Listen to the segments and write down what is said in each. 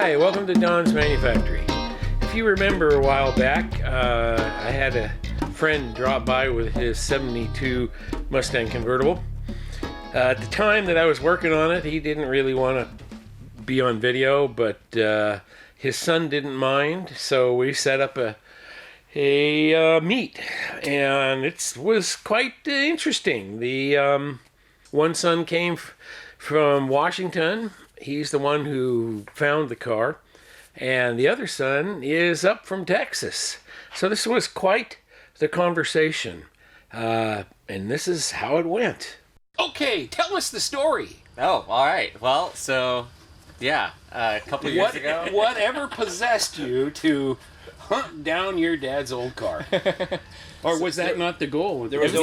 Hi, welcome to Don's Manufactory. If you remember a while back, I had a friend drop by with his 72 Mustang Convertible. At the time that I was working on it, he didn't really want to be on video, but his son didn't mind, so we set up a meet, and it was quite interesting. The one son came from Washington. He's the one who found the car, and the other son is up from Texas. So this was quite the conversation, and this is how it went. Okay, tell us the story. Oh, all right. Well, so yeah, a couple years ago. Whatever possessed you to hunt down your dad's old car? Or was that not the goal? There was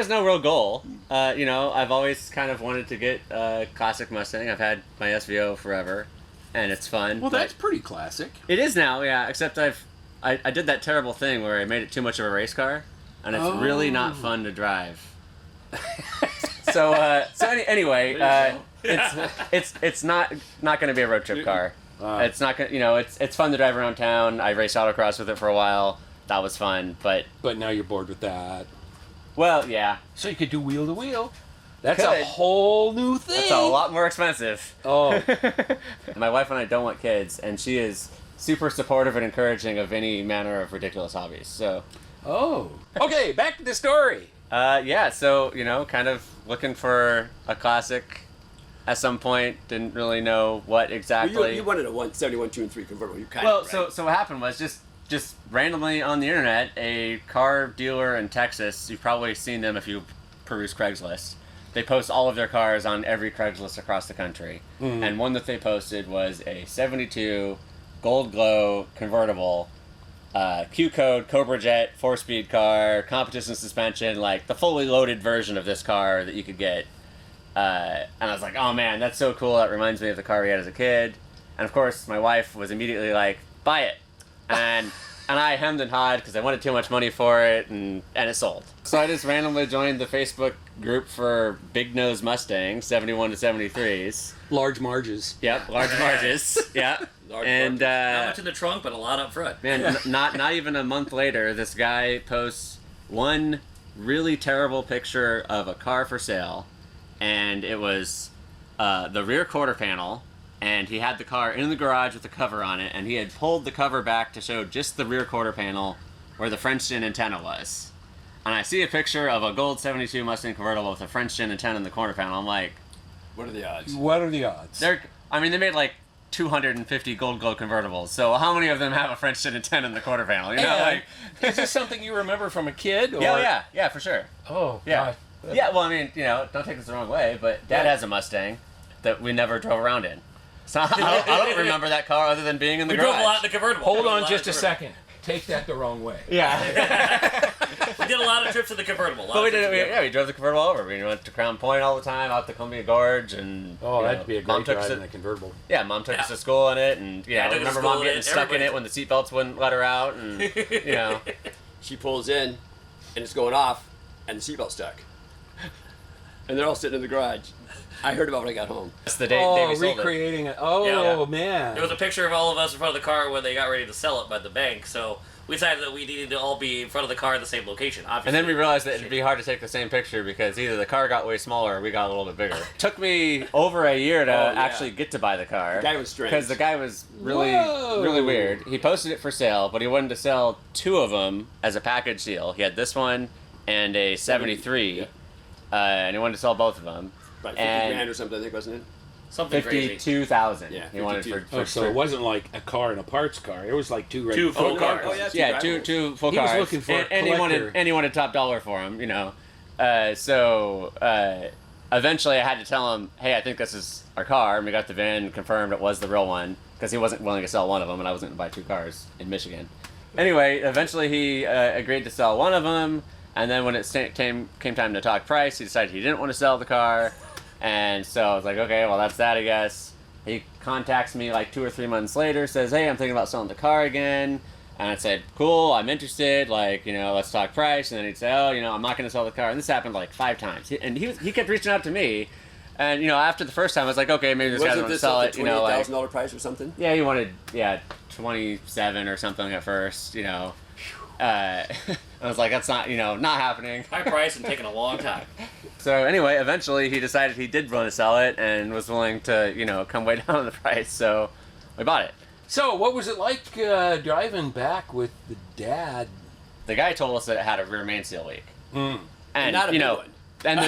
no real goal. I've always kind of wanted to get a classic Mustang. I've had my SVO forever, and it's fun. Well, that's pretty classic. It is now, yeah. Except I did that terrible thing where I made it too much of a race car, and it's really not fun to drive. Anyway, it's not going to be a road trip car. It's not gonna, it's fun to drive around town. I raced autocross with it for a while. That was fun, but now you're bored with that. Well, yeah. So you could do wheel to wheel. That's a whole new thing. That's a lot more expensive. Oh. My wife and I don't want kids, and she is super supportive and encouraging of any manner of ridiculous hobbies. So. Oh. Okay, back to the story. Yeah. So kind of looking for a classic. At some point, didn't really know what exactly. Well, you wanted a 171 2 and 3 convertible. So what happened was just randomly on the internet, a car dealer in Texas. You've probably seen them if you peruse Craigslist. They post all of their cars on every Craigslist across the country, and one that they posted was a '72 Gold Glow convertible, Q code Cobra Jet 4-speed car, competition suspension, like the fully loaded version of this car that you could get. And I was like, oh man, that's so cool. That reminds me of the car we had as a kid. And of course, my wife was immediately like, buy it. And I hemmed and hawed because I wanted too much money for it, and it sold. So I just randomly joined the Facebook group for Big Nose Mustangs, 71 to 73s. Large marges. Yep, large marges. Yeah. And not much in the trunk, but a lot up front. Man, not even a month later, this guy posts one really terrible picture of a car for sale. And it was the rear quarter panel, and he had the car in the garage with the cover on it, and he had pulled the cover back to show just the rear quarter panel where the French-gen antenna was. And I see a picture of a gold 72 Mustang Convertible with a French-gen antenna in the corner panel. I'm like, what are the odds? What are the odds? They made like 250 Gold Glow convertibles, so how many of them have a French-gen antenna in the quarter panel? Is this something you remember from a kid? Or? Yeah, for sure. Oh, yeah. God. Yeah, well, I mean, don't take this the wrong way, but Dad has a Mustang that we never drove around in. So I don't remember that car other than being in the garage. We drove a lot in the convertible. Hold on just a second. Take that the wrong way. Yeah. We did a lot of trips in the convertible. We drove the convertible over. We went to Crown Point all the time, out to Columbia Gorge, and that'd be a great drive in the convertible. Yeah, Mom took us to school in it, and I remember Mom getting stuck in it when the seatbelts wouldn't let her out, and She pulls in, and it's going off, and the seatbelt's stuck. And they're all sitting in the garage. I heard about it when I got home. That's the day we sold recreating it. Oh, man. There was a picture of all of us in front of the car when they got ready to sell it by the bank, so we decided that we needed to all be in front of the car at the same location, obviously. And then we realized that it'd be hard to take the same picture because either the car got way smaller or we got a little bit bigger. It took me over a year to actually get to buy the car. The guy was strange. Because the guy was really weird. He posted it for sale, but he wanted to sell two of them as a package deal. He had this one and a 73. And he wanted to sell both of them. Right, 50 grand or something, I think, wasn't it? Something crazy. 52,000. Yeah, he wanted for so it wasn't like a car and a parts car. It was like two full cars. Oh, yeah, two full he cars. Was looking for and he wanted top dollar for them, eventually I had to tell him, hey, I think this is our car, and we got the VIN and confirmed it was the real one because he wasn't willing to sell one of them, and I wasn't going to buy two cars in Michigan. Anyway, eventually he agreed to sell one of them. And then when it came time to talk price, he decided he didn't want to sell the car. And so I was like, okay, well, that's that, I guess. He contacts me like 2 or 3 months later, says, hey, I'm thinking about selling the car again. And I said, cool, I'm interested, let's talk price. And then he'd say, oh, I'm not going to sell the car. And this happened like 5 times. And he kept reaching out to me And after the first time, I was like, okay, maybe this guy Wasn't doesn't this sell like it. the $28,000 price or something? Yeah, he wanted 27 or something at first. I was like, that's not not happening. High price and taking a long time. So anyway, eventually he decided he did want to sell it and was willing to come way down on the price. So we bought it. So, what was it like driving back with the dad? The guy told us that it had a rear main seal leak. And Not a big one. And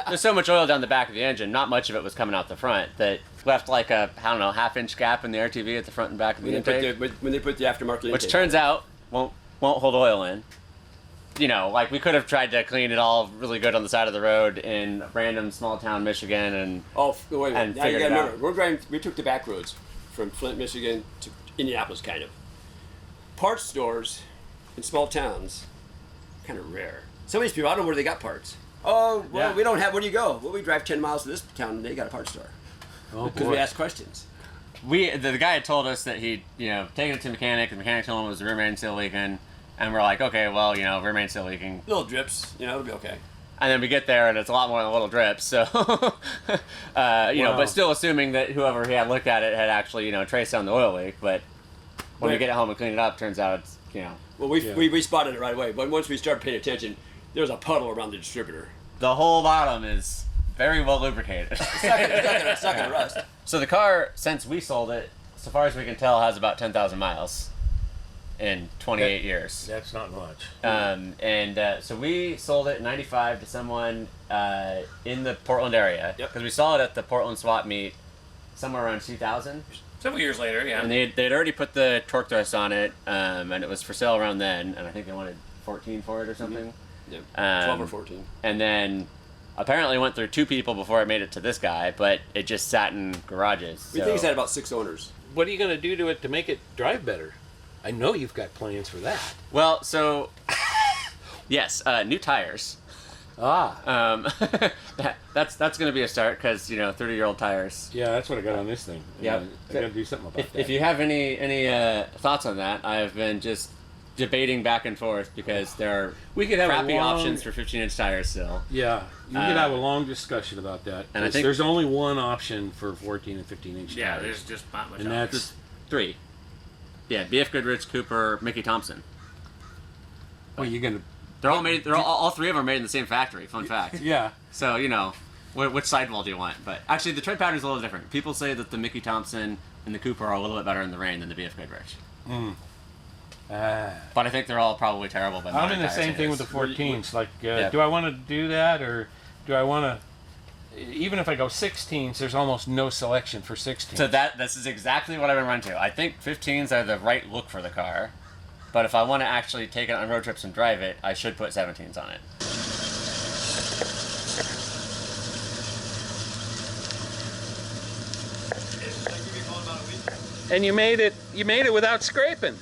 there's so much oil down the back of the engine, not much of it was coming out the front, that left like a, half-inch gap in the RTV at the front and back of the intake. When they put the aftermarket intake. Which turns out won't hold oil in. Like we could have tried to clean it all really good on the side of the road in random small town Michigan and wait a minute. and Now you figured gotta it remember, we took the back roads from Flint, Michigan to Indianapolis, kind of. Parts stores in small towns, kind of rare. Some of these people, I don't know where they got parts. Oh, well, Yeah. we don't have, where do you go? Well, we drive 10 miles to this town and they got a parts store. Oh, Because we ask questions. the guy had told us that he'd taken it to a mechanic. The mechanic told him it was the rear main seal leaking, and we're like, okay, well, rear main seal leaking. Little drips, it'll be okay. And then we get there and it's a lot more than little drips. So, but still assuming that whoever he had looked at it had actually traced down the oil leak. But when we Right. get it home and clean it up, turns out it's Well, we spotted it right away, but once we started paying attention, there was a puddle around the distributor. the whole bottom is very well lubricated. It's not gonna rust. So the car, since we sold it, so far as we can tell, has about 10,000 miles in 28 years. That's not much. So we sold it in '95 to someone in the Portland area Yep. because we saw it at the Portland swap meet somewhere around 2000. Several years later, yeah. And they'd already put the torque thrust on it, and it was for sale around then, and I think they wanted 14 for it or something. Yeah, 12 Um, or 14. And then apparently went through 2 people before it made it to this guy, but it just sat in garages. We so- think it's had about 6 owners. What are you going to do to it to make it drive better? I know you've got plans for that. Well, so yes, new tires. Ah, That's going to be a start because 30-year-old tires. yeah, that's what I got on this thing. Yep. I got to do something about that. If you have any thoughts on that, I've been just debating back and forth because there are We could have a crappy long- options for 15-inch tires still. Yeah, you could have a long discussion about that. and I 'cause think- there's only one option for 14 and 15-inch Yeah, tires. there's just not much and out that's 3. Yeah, BF Goodrich, Cooper, Mickey Thompson. well, you're gonna. They're all made. They're all 3 of them are made in the same factory. Fun fact. Yeah, So which sidewall do you want? But actually, the tread pattern is a little different. People say that the Mickey Thompson and the Cooper are a little bit better in the rain than the BF Goodrich. But I think they're all probably terrible. By I'm modern in the tires same thing with the anyways. 14s. Like, Yeah. do I want to do that, or do I want to? Even if I go 16s, there's almost no selection for 16s. So this is exactly what I've been running to. I think 15s are the right look for the car, but if I want to actually take it on road trips and drive it, I should put 17s on it. And you made it. You made it without scraping.